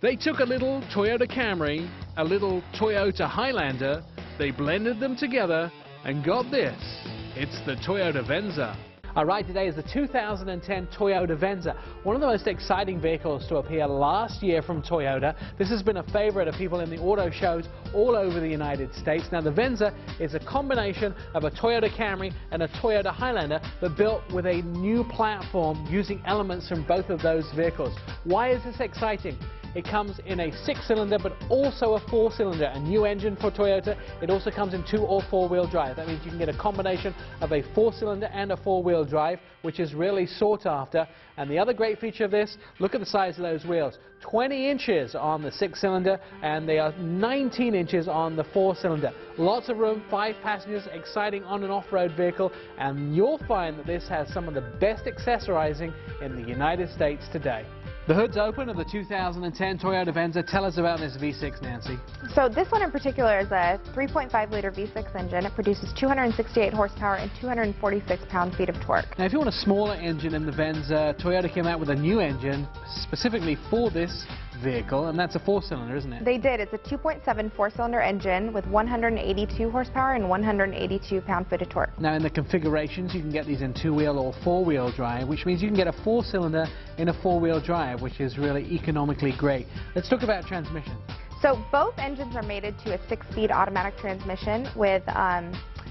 They took a little Toyota Camry, a little Toyota Highlander, they blended them together and got this. It's the Toyota Venza. Our ride today is the 2010 Toyota Venza, one of the most exciting vehicles to appear last year from Toyota. This has been a favorite of people in the auto shows all over the United States. Now the Venza is a combination of a Toyota Camry and a Toyota Highlander, but built with a new platform using elements from both of those vehicles. Why is this exciting? It comes in a 6-cylinder but also a 4-cylinder, a new engine for Toyota. It also comes in 2- or 4-wheel drive. That means you can get a combination of a 4-cylinder and a 4-wheel drive, which is really sought after. And the other great feature of this, look at the size of those wheels. 20 inches on the 6-cylinder and they are 19 inches on the 4-cylinder. Lots of room, 5 passengers, exciting on and off-road vehicle, and you'll find that this has some of the best accessorizing in the United States today. The hood's open of the 2010 Toyota Venza. Tell us about this V6, Nancy. So this one in particular is a 3.5-liter V6 engine. It produces 268 horsepower and 246 pound-feet of torque. Now, if you want a smaller engine in the Venza, Toyota came out with a new engine specifically for this vehicle, and that's a 4-cylinder, isn't it? They did. It's a 2.7 4-cylinder engine with 182 horsepower and 182 pound-feet of torque. Now, in the configurations, you can get these in 2-wheel or 4-wheel drive, which means you can get a 4-cylinder in a 4-wheel drive, which is really economically great. Let's talk about transmission. So both engines are mated to a 6-speed automatic transmission with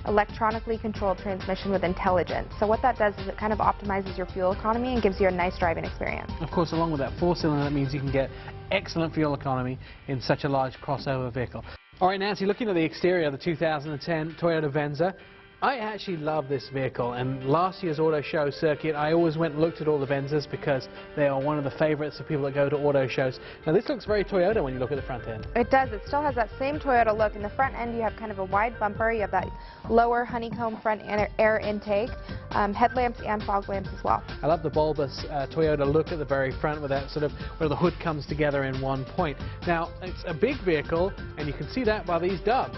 electronically controlled transmission with intelligence. So what that does is it kind of optimizes your fuel economy and gives you a nice driving experience. Of course, along with that 4-cylinder, that means you can get excellent fuel economy in such a large crossover vehicle. All right, Nancy, looking at the exterior of the 2010 Toyota Venza, I actually love this vehicle, and last year's auto show circuit, I always went and looked at all the Venzas because they are one of the favorites of people that go to auto shows. Now this looks very Toyota when you look at the front end. It does. It still has that same Toyota look. In the front end you have kind of a wide bumper, you have that lower honeycomb front air intake, headlamps and fog lamps as well. I love the bulbous Toyota look at the very front with that sort of where the hood comes together in one point. Now it's a big vehicle and you can see that by these dubs.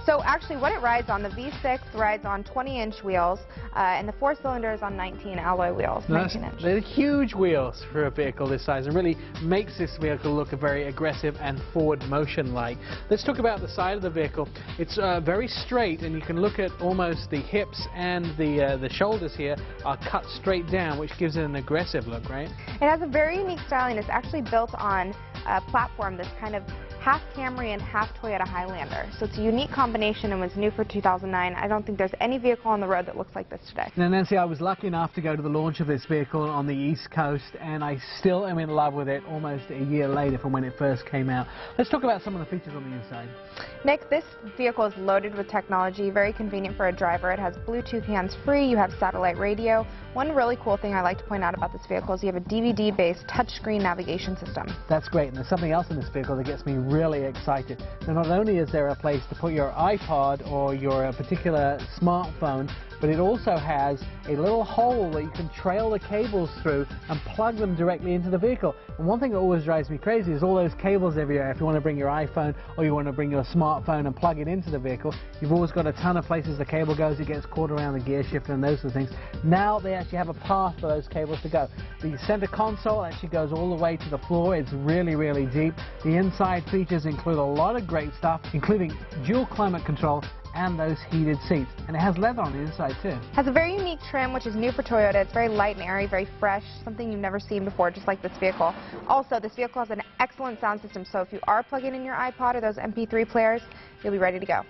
So actually what it rides on, the V6 rides on 20-inch wheels, and the 4-cylinder is on 19 alloy wheels, 19-inch. They're huge wheels for a vehicle this size and really makes this vehicle look very aggressive and forward motion-like. Let's talk about the side of the vehicle. It's very straight, and you can look at almost the hips and the shoulders here are cut straight down, which gives it an aggressive look, right? It has a very unique styling. It's actually built on a platform that's kind of half Camry and half Toyota Highlander. So it's a unique combination and was new for 2009. I don't think there's any vehicle on the road that looks like this today. Now, Nancy, I was lucky enough to go to the launch of this vehicle on the East Coast, and I still am in love with it almost a year later from when it first came out. Let's talk about some of the features on the inside. Nick, this vehicle is loaded with technology, very convenient for a driver. It has Bluetooth hands-free, you have satellite radio. One really cool thing I like to point out about this vehicle is you have a DVD-based touchscreen navigation system. That's great, and there's something else in this vehicle that gets me really excited. Now, not only is there a place to put your iPod or your particular smartphone, but it also has a little hole that you can trail the cables through and plug them directly into the vehicle. And one thing that always drives me crazy is all those cables everywhere. If you want to bring your iPhone or you want to bring your smartphone and plug it into the vehicle, you've always got a ton of places the cable goes. It gets caught around the gear shifter and those sort of things. Now they actually have a path for those cables to go. The center console actually goes all the way to the floor. It's really, really deep. The inside features include a lot of great stuff, including dual climate control and those heated seats. And it has leather on the inside too. Has a very unique trim, which is new for Toyota. It's very light and airy, very fresh, something you've never seen before, just like this vehicle. Also, this vehicle has an excellent sound system, so if you are plugging in your iPod or those MP3 players, you'll be ready to go.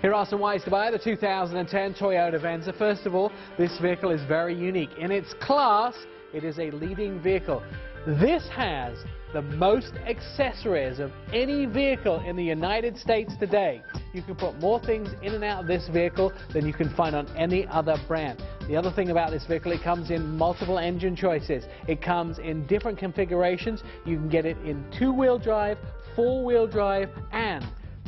Here are some ways to buy the 2010 Toyota Venza. First of all, this vehicle is very unique. In its class, it is a leading vehicle. This has the most accessories of any vehicle in the United States today. You can put more things in and out of this vehicle than you can find on any other brand. The other thing about this vehicle, it comes in multiple engine choices. It comes in different configurations. You can get it in 2-wheel drive, 4-wheel drive, and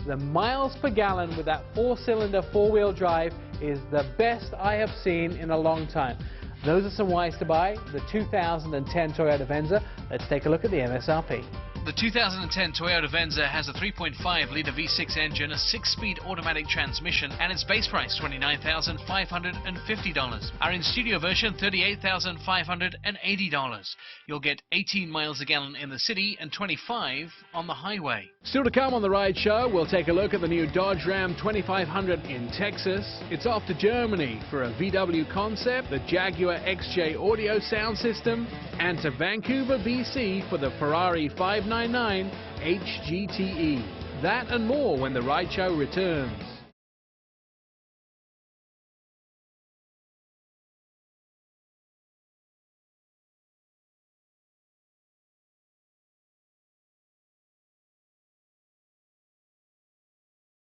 the miles per gallon with that 4-cylinder 4-wheel drive is the best I have seen in a long time. Those are some ways to buy the 2010 Toyota Venza. Let's take a look at the MSRP. The 2010 Toyota Venza has a 3.5-litre V6 engine, a 6-speed automatic transmission, and its base price $29,550. Our in-studio version $38,580. You'll get 18 miles a gallon in the city and 25 on the highway. Still to come on the Ride Show, we'll take a look at the new Dodge Ram 2500 in Texas. It's off to Germany for a VW concept, the Jaguar XJ audio sound system, and to Vancouver, BC for the Ferrari 599 HGTE. That and more when the Ride Show returns.